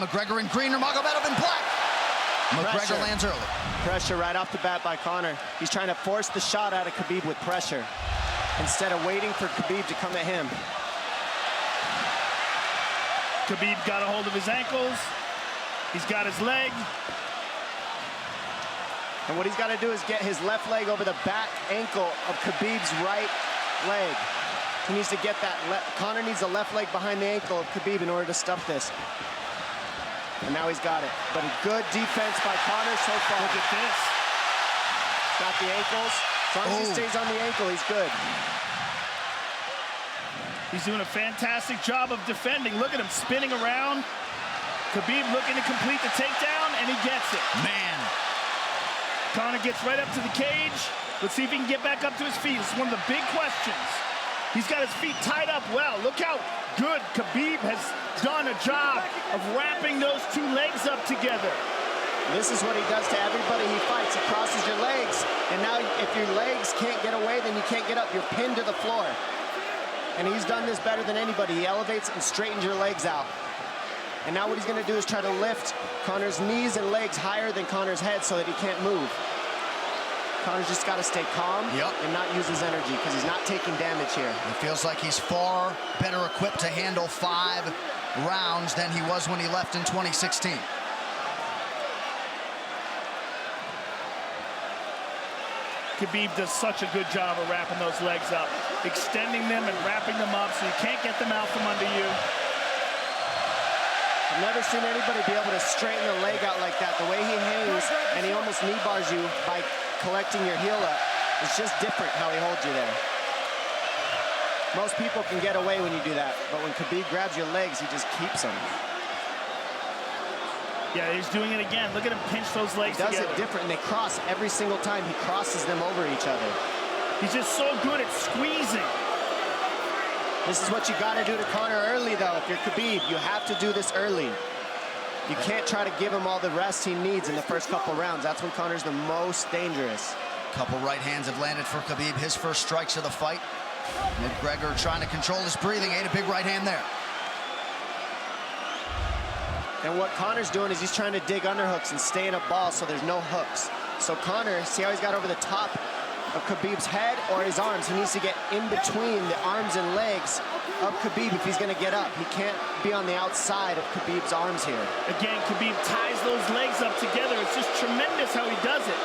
McGregor in green, Nurmagmedov in black. McGregor lands early. Pressure right off the bat by Conor. He's trying to force the shot out of Khabib with pressure instead of waiting for Khabib to come at him. Khabib got a hold of his ankles. He's got his leg. And what he's got to do is get his left leg over the back ankle of Khabib's right leg. He needs to get that. Conor needs the left leg behind the ankle of Khabib in order to stuff this. And now he's got it. But a good defense by Conor so far. Look at this. Got the ankles. As long as he stays on the ankle, he's good. He's doing a fantastic job of defending. Look at him spinning around. Khabib looking to complete the takedown, and he gets it. Man. Conor gets right up to the cage. Let's see if he can get back up to his feet. It's one of the big questions. He's got his feet tied up well. Look how good Khabib has done a job of wrapping those two legs up together. This is what he does to everybody he fights. He crosses your legs, and now if your legs can't get away, then you can't get up. You're pinned to the floor. And he's done this better than anybody. He elevates and straightens your legs out. And now what he's gonna do is try to lift Conor's knees and legs higher than Conor's head so that he can't move. Conor's just gotta stay calm and not use his energy because he's not taking damage here. It feels like he's far better equipped to handle 5 rounds than he was when he left in 2016. Khabib does such a good job of wrapping those legs up, extending them and wrapping them up so you can't get them out from under you. I've never seen anybody be able to straighten the leg out like that. The way he hangs and he almost knee bars you by collecting your heel up. It's just different how he holds you there. Most people can get away when you do that, but when Khabib grabs your legs, he just keeps them. Yeah, he's doing it again. Look at him pinch those legs together. He does it different, and they cross every single time. He crosses them over each other. He's just so good at squeezing. This is what you got to do to Conor early, though. If you're Khabib, you have to do this early. You can't try to give him all the rest he needs in the first couple rounds. That's when Conor's the most dangerous. Couple right hands have landed for Khabib. His first strikes of the fight. McGregor trying to control his breathing. Ate a big right hand there. And what Conor's doing is he's trying to dig underhooks and stay in a ball so there's no hooks. So Conor, see how he's got over the top of Khabib's head or his arms? He needs to get in between the arms and legs of Khabib if he's gonna get up. He can't be on the outside of Khabib's arms here. Again, Khabib ties those legs up together. It's just tremendous how he does it.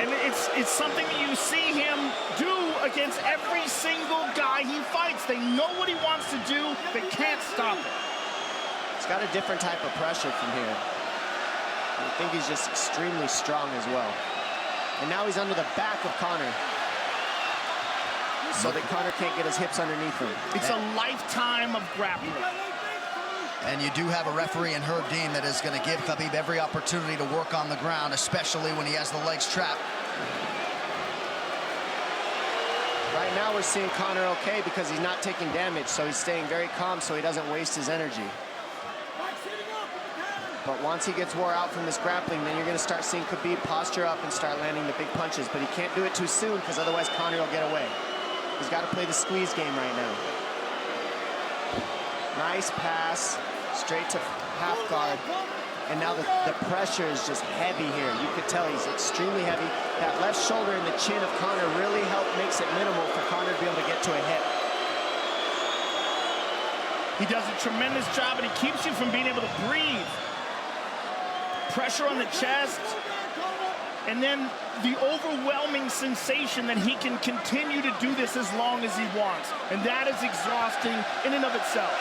And it's something that you see him do against every single guy he fights. They know what he wants to do, they can't stop it. He's got a different type of pressure from here. I think he's just extremely strong as well. And now he's under the back of Conor, so that Conor can't get his hips underneath him. It's a lifetime of grappling. And you do have a referee in Herb Dean that is going to give Khabib every opportunity to work on the ground, especially when he has the legs trapped. Right now we're seeing Conor okay because he's not taking damage, so he's staying very calm so he doesn't waste his energy. But once he gets wore out from this grappling, then you're going to start seeing Khabib posture up and start landing the big punches. But he can't do it too soon because otherwise Conor will get away. He's got to play the squeeze game right now. Nice pass, straight to half guard. And now the pressure is just heavy here. You could tell he's extremely heavy. That left shoulder and the chin of Conor really makes it minimal for Conor to be able to get to a hip. He does a tremendous job, and he keeps you from being able to breathe. Pressure on the chest, and then the overwhelming sensation that he can continue to do this as long as he wants. And that is exhausting in and of itself.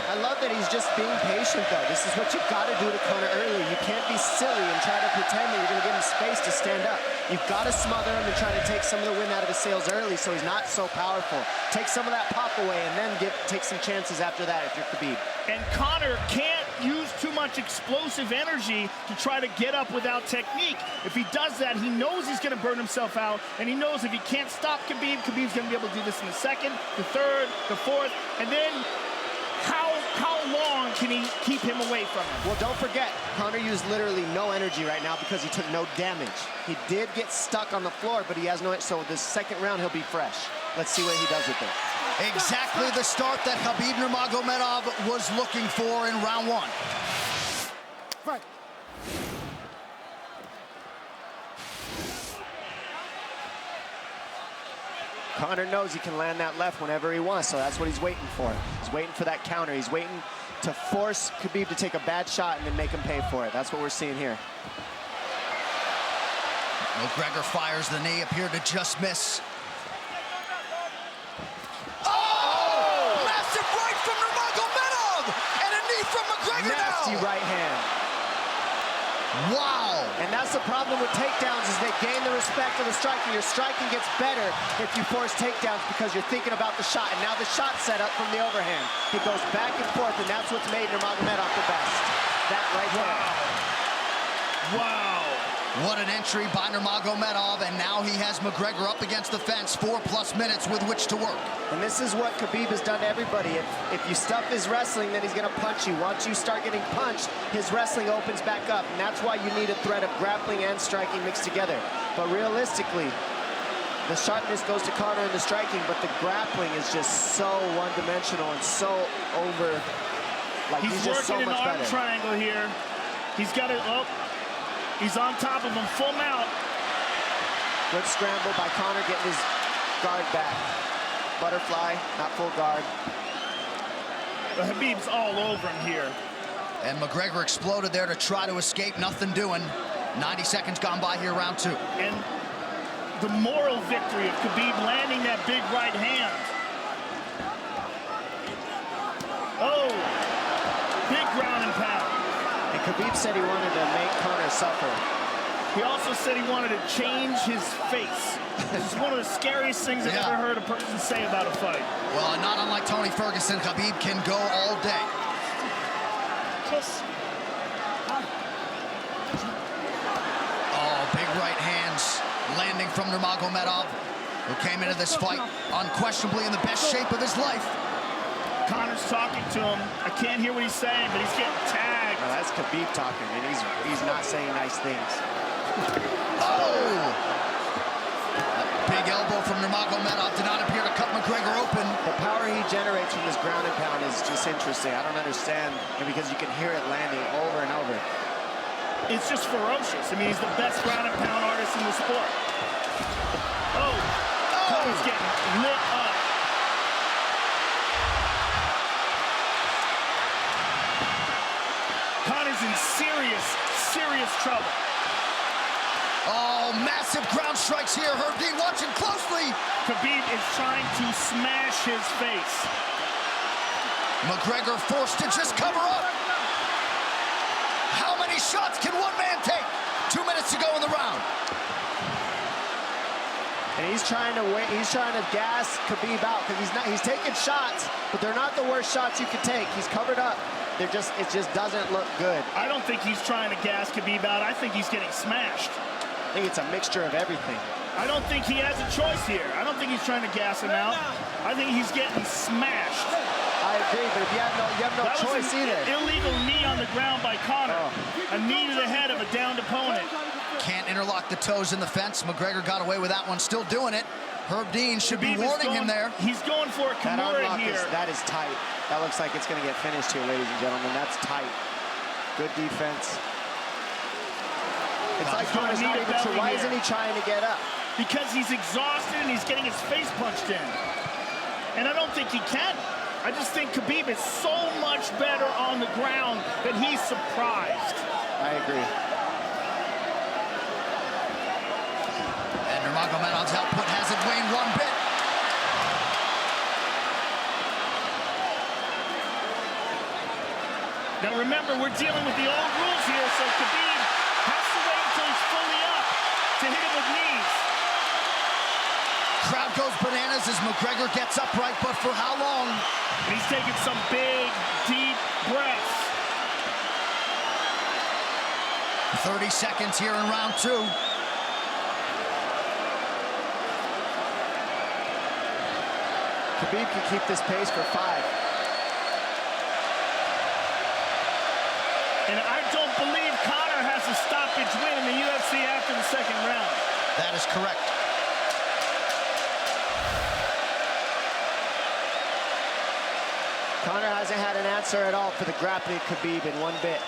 I love that he's just being patient, though. This is what you've got to do to Conor early. You can't be silly and try to pretend that you're going to give him space to stand up. You've got to smother him and try to take some of the wind out of his sails early so he's not so powerful. Take some of that pop away and then take some chances after that if you're Khabib. And Conor can't use too much explosive energy to try to get up without technique. If he does that, he knows he's going to burn himself out, and he knows if he can't stop Khabib, Khabib's going to be able to do this in the second, the third, the fourth, and then how long can he keep him away from him? Well, don't forget, Conor used literally no energy right now because he took no damage. He did get stuck on the floor, but he has no, so this second round he'll be fresh. Let's see what he does with it. Exactly the start that Khabib Nurmagomedov was looking for in round one. Fight. Conor knows he can land that left whenever he wants, so that's what he's waiting for. He's waiting for that counter. He's waiting to force Khabib to take a bad shot and then make him pay for it. That's what we're seeing here. McGregor fires the knee, appeared to just miss. Massive right from Nurmagomedov! And a knee from McGregor Nasty now! right hand. Wow! And that's the problem with takedowns, is they gain the respect of the striking. Your striking gets better if you force takedowns because you're thinking about the shot. And now the shot set up from the overhand. It goes back and forth, and that's what's made Nurmagomedov the best. That right there. Wow. What an entry by Nurmagomedov, and now he has McGregor up against the fence, 4+ minutes with which to work. And this is what Khabib has done to everybody. If you stuff his wrestling, then he's going to punch you. Once you start getting punched, his wrestling opens back up, and that's why you need a threat of grappling and striking mixed together. But realistically, the sharpness goes to Conor in the striking, but the grappling is just so one-dimensional and so over. Like he's just so working much an arm better. triangle here. He's got it up. He's on top of him, full mount. Good scramble by Conor, getting his guard back. Butterfly, not full guard. But Khabib's all over him here. And McGregor exploded there to try to escape, nothing doing. 90 seconds gone by here, round two. And the moral victory of Khabib landing that big right hand. Oh, big ground and pound. And Khabib said he wanted to make Conor suffer. He also said he wanted to change his face. This is one of the scariest things I've ever heard a person say about a fight. Well, not unlike Tony Ferguson, Khabib can go all day. Oh, big right hands landing from Nurmagomedov, who came into this fight unquestionably in the best shape of his life. Conor's talking to him. I can't hear what he's saying, but he's getting tagged. No, that's Khabib talking, and he's not saying nice things. Oh! A big elbow from Nurmagomedov did not appear to cut McGregor open. The power he generates from this ground and pound is just interesting. I don't understand, and because you can hear it landing over and over. It's just ferocious. I mean, he's the best ground and pound artist in the sport. Oh! Conor's getting lit up. Conor's in serious trouble. Oh, massive ground strikes here. Herb Dean watching closely. Khabib is trying to smash his face. McGregor forced to just cover up. How many shots can one man take? 2 minutes to go in the round. And he's trying to gas Khabib out because he's taking shots, but they're not the worst shots you could take. He's covered up. It just doesn't look good. I don't think he's trying to gas Khabib out. I think he's getting smashed. I think it's a mixture of everything. I don't think he has a choice here. I don't think he's trying to gas him out. I think he's getting smashed. I agree, but if you have no choice either. Illegal knee on the ground by Conor. A knee to the head of a downed opponent. Can't interlock the toes in the fence. McGregor got away with that one, still doing it. Herb Dean should be warning him there. He's going for a Kimura here. That is tight. That looks like it's going to get finished here, ladies and gentlemen. That's tight. Good defense. It's like Conor's not even sure. Why isn't he trying to get up? Because he's exhausted and he's getting his face punched in. And I don't think he can. I just think Khabib is so much better on the ground that he's surprised. I agree. And Nurmagomedov's output hasn't waned one bit. Now remember, we're dealing with the old rules here, so Khabib has to wait until he's fully up to hit him with knees. Crowd goes bananas as McGregor gets upright, but for how long? And he's taking some big, deep breaths. 30 seconds here in round two. Khabib can keep this pace for 5. And I don't believe Conor has a stoppage win in the UFC after the second round. That is correct. Conor hasn't had an answer at all for the grappling Khabib in one bit.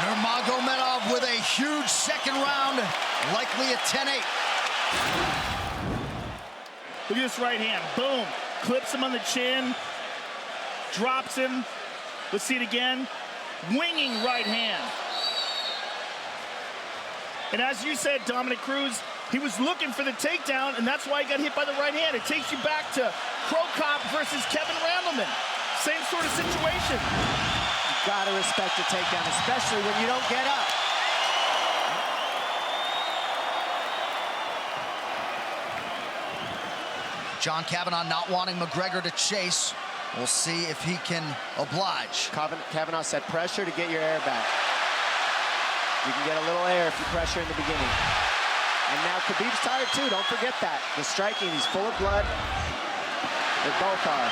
Nurmagomedov with a huge second round, likely a 10-8. Look at this right hand. Boom. Clips him on the chin. Drops him. Let's see it again. Winging right hand. And as you said, Dominic Cruz, he was looking for the takedown, and that's why he got hit by the right hand. It takes you back to Crow Cop versus Kevin Randleman. Same sort of situation. You gotta respect the takedown, especially when you don't get up. John Kavanagh not wanting McGregor to chase. We'll see if he can oblige. Kavanagh said pressure to get your air back. You can get a little air if you pressure in the beginning. And now Khabib's tired too, don't forget that. The striking, he's full of blood. They both are.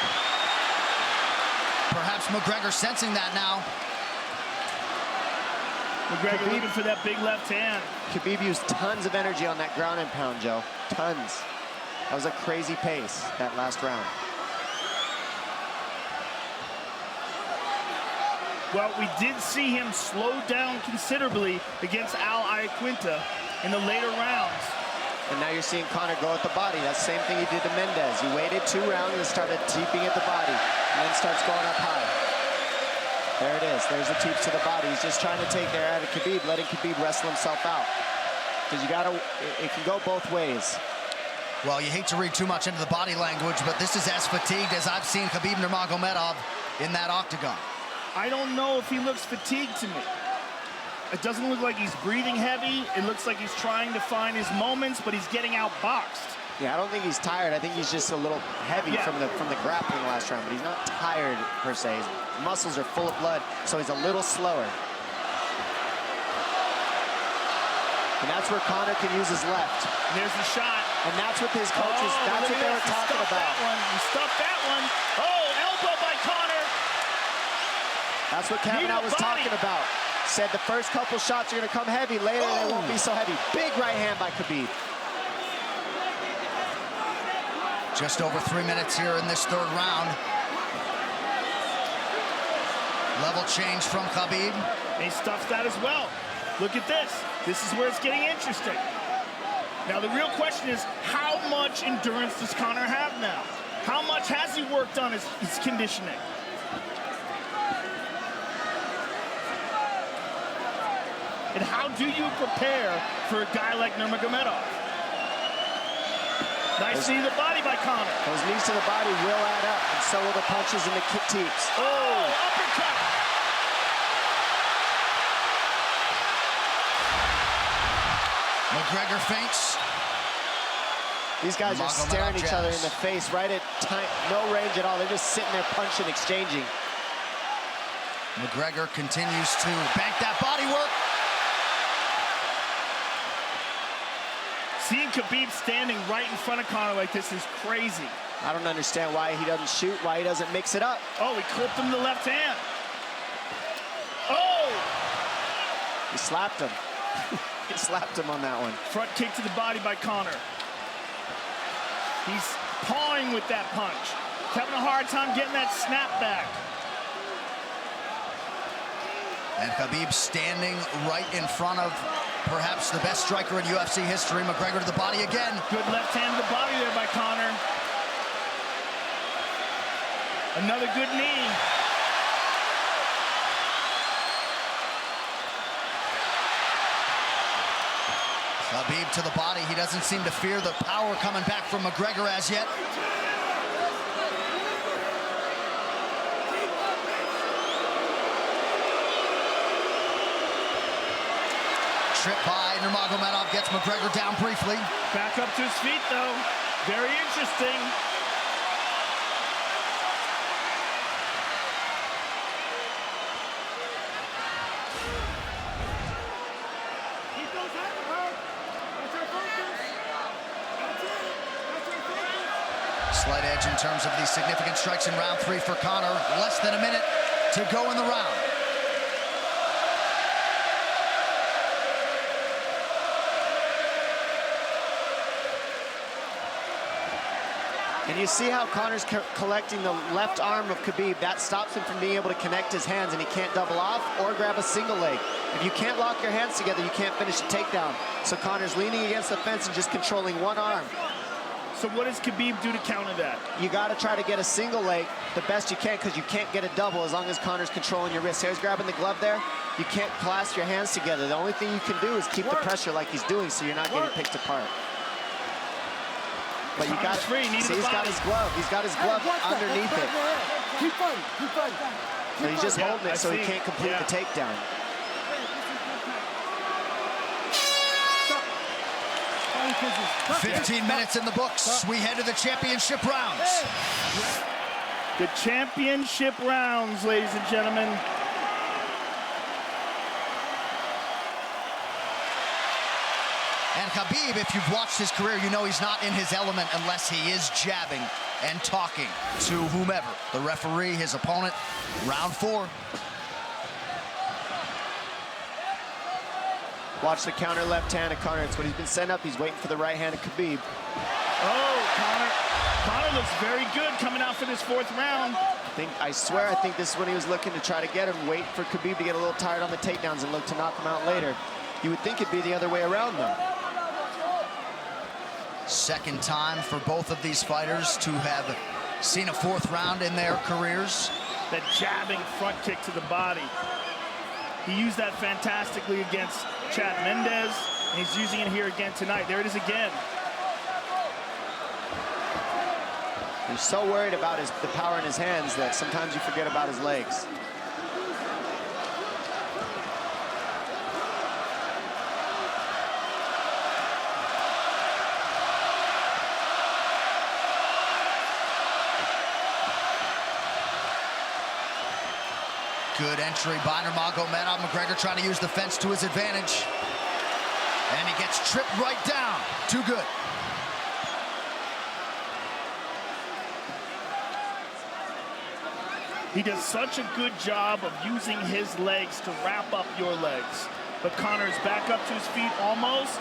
Perhaps McGregor sensing that now. McGregor looking for that big left hand. Khabib used tons of energy on that ground and pound, Joe. Tons. That was a crazy pace, that last round. Well, we did see him slow down considerably against Al Iaquinta in the later rounds. And now you're seeing Conor go at the body. That's the same thing he did to Mendez. He waited 2 rounds and started teeping at the body, and then starts going up high. There it is. There's the teeps to the body. He's just trying to take their out of Khabib, letting Khabib wrestle himself out. Because you gotta, it can go both ways. Well, you hate to read too much into the body language, but this is as fatigued as I've seen Khabib Nurmagomedov in that octagon. I don't know if he looks fatigued to me. It doesn't look like he's breathing heavy. It looks like he's trying to find his moments, but he's getting outboxed. Yeah, I don't think he's tired. I think he's just a little heavy from the grappling last round, but he's not tired per se. His muscles are full of blood, so he's a little slower. And that's where Conor can use his left. And there's the shot. And that's what his coaches, that's what they were talking about. He stuffed that one. Oh, elbow by Conor. That's what Kavanagh was talking about. Said the first couple shots are going to come heavy. Later, they won't be so heavy. Big right hand by Khabib. Just over 3 minutes here in this third round. Level change from Khabib. And he stuffs that as well. Look at this. This is where it's getting interesting. Now, the real question is, how much endurance does Conor have now? How much has he worked on his conditioning? And how do you prepare for a guy like Nurmagomedov? Nice knee to the body by Conor. Those knees to the body will add up, and so will the punches and the kick teeps. Oh, uppercut. McGregor feints. These guys are staring each other in the face right at no range at all. They're just sitting there punching, exchanging. McGregor continues to bank that body work. Seeing Khabib standing right in front of Conor like this is crazy. I don't understand why he doesn't shoot, why he doesn't mix it up. Oh, he clipped him the left hand. Oh! He slapped him. He slapped him on that one. Front kick to the body by Conor. He's pawing with that punch. Having a hard time getting that snap back. And Khabib standing right in front of perhaps the best striker in UFC history. McGregor to the body again. Good left hand to the body there by Conor. Another good knee. Khabib to the body. He doesn't seem to fear the power coming back from McGregor as yet. Trip by Nurmagomedov gets McGregor down briefly. Back up to his feet, though. Very interesting. Slight edge in terms of these significant strikes in round 3 for Conor. Less than a minute to go in the round. And you see how Conor's collecting the left arm of Khabib. That stops him from being able to connect his hands, and he can't double off or grab a single leg. If you can't lock your hands together, you can't finish a takedown. So Conor's leaning against the fence and just controlling one arm. So what does Khabib do to counter that? You got to try to get a single leg the best you can, because you can't get a double as long as Conor's controlling your wrist. He's grabbing the glove there. You can't clasp your hands together. The only thing you can do is keep the pressure like he's doing, so you're not getting picked apart. But you got see, he's got his glove. He's got his glove underneath it. Keep fighting, keep fighting. So he's just holding it so he can't complete the takedown. 15 minutes in the books. We head to the championship rounds. The championship rounds, ladies and gentlemen. And Khabib, if you've watched his career, you know he's not in his element unless he is jabbing and talking to whomever. The referee, his opponent. Round 4. Watch the counter left hand of Conor. It's what he's been setting up. He's waiting for the right hand of Khabib. Oh, Conor looks very good coming out for this 4th round. I swear, I think this is when he was looking to try to get him, wait for Khabib to get a little tired on the takedowns and look to knock him out later. You would think it'd be the other way around, though. Second time for both of these fighters to have seen a 4th round in their careers. That jabbing front kick to the body. He used that fantastically against Chad Mendes, and he's using it here again tonight. There it is again. He's so worried about the power in his hands that sometimes you forget about his legs. Good entry by Nurmagomedov. McGregor trying to use the fence to his advantage. And he gets tripped right down. Too good. He does such a good job of using his legs to wrap up your legs. But Conor's back up to his feet almost.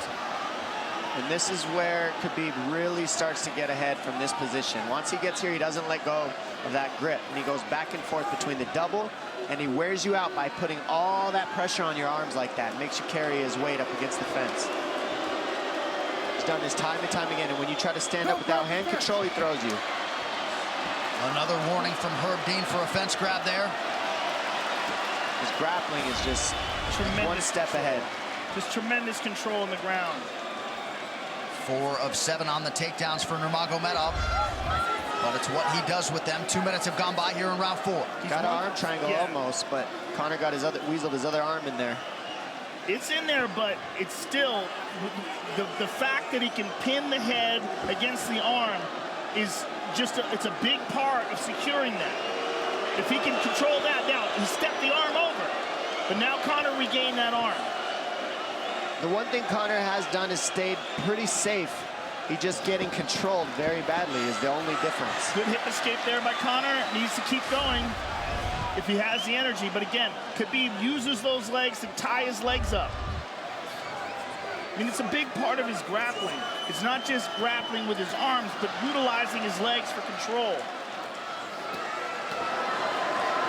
And this is where Khabib really starts to get ahead from this position. Once he gets here, he doesn't let go of that grip. And he goes back and forth between the double, and he wears you out by putting all that pressure on your arms like that. Makes you carry his weight up against the fence. He's done this time and time again, and when you try to stand up without hand control, he throws you. Another warning from Herb Dean for a fence grab there. His grappling is just one step ahead. Just tremendous control on the ground. 4 of 7 on the takedowns for Nurmagomedov. But it's what he does with them. 2 minutes have gone by here in round 4. Got an arm triangle almost, but Conor got weaseled his other arm in there. It's in there, but it's still, the fact that he can pin the head against the arm is just, it's a big part of securing that. If he can control that, now he stepped the arm over, but now Conor regained that arm. The one thing Conor has done is stayed pretty safe. He just getting controlled very badly is the only difference. Good hip escape there by Conor. Needs to keep going if he has the energy. But again, Khabib uses those legs to tie his legs up. I mean, it's a big part of his grappling. It's not just grappling with his arms, but utilizing his legs for control.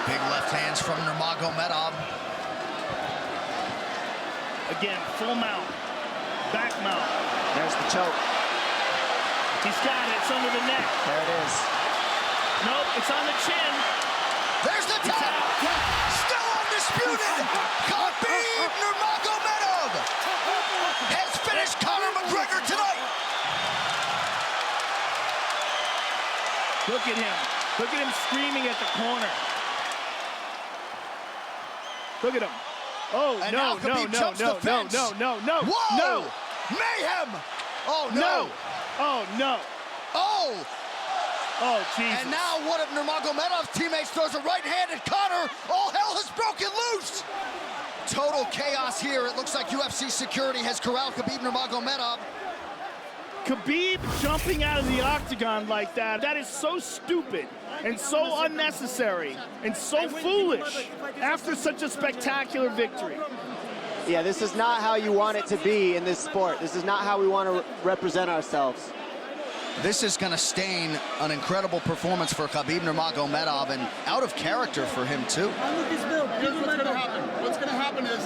Big left hands from Nurmagomedov. Again, full mount, back mount. There's the choke. He's got it, it's under the neck. There it is. Nope, it's on the chin. There's the tap. Still undisputed. Khabib Nurmagomedov has finished Conor McGregor tonight. Look at him. Look at him screaming at the corner. Look at him. Oh, And no, now Khabib no. Whoa! No. Mayhem! Oh, no. No. Oh, no. Oh! Oh, Jesus. And now one of Nurmagomedov's teammates throws a right hand at Conor. All hell has broken loose. Total chaos here. It looks like UFC security has corralled Khabib Nurmagomedov. Khabib jumping out of the octagon like that is so stupid and so unnecessary and so foolish after such a spectacular victory. Yeah, this is not how you want it to be in this sport. This is not how we want to represent ourselves. This is going to stain an incredible performance for Khabib Nurmagomedov, and out of character for him too. Here's what's going to happen. What's going to happen is,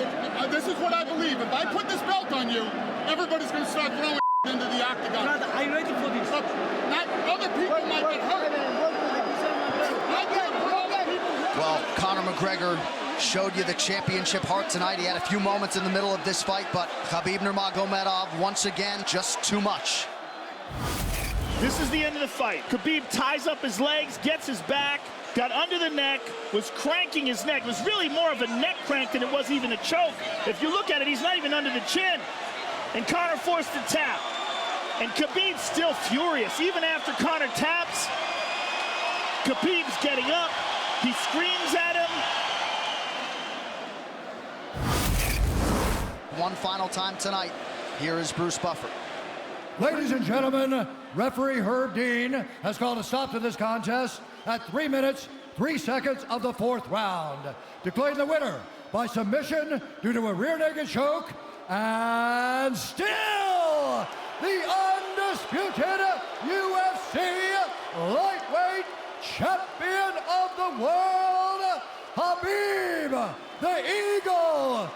this is what I believe. If I put this belt on you, everybody's going to start throwing into the octagon. Brother, are you ready for this? Look, not other people might get hurt. Well, Conor McGregor showed you the championship heart tonight. He had a few moments in the middle of this fight, but Khabib Nurmagomedov, once again, just too much. This is the end of the fight. Khabib ties up his legs, gets his back, got under the neck, was cranking his neck. It was really more of a neck crank than it was even a choke. If you look at it, he's not even under the chin. And Conor forced a tap. And Khabib's still furious. Even after Conor taps, Khabib's getting up. He screams at him. One final time tonight. Here is Bruce Buffer. Ladies and gentlemen, referee Herb Dean has called a stop to this contest at 3 minutes, 3 seconds of the 4th round. Declaring the winner by submission due to a rear naked choke, and still the undisputed UFC lightweight champion of the world, Khabib, the Eagle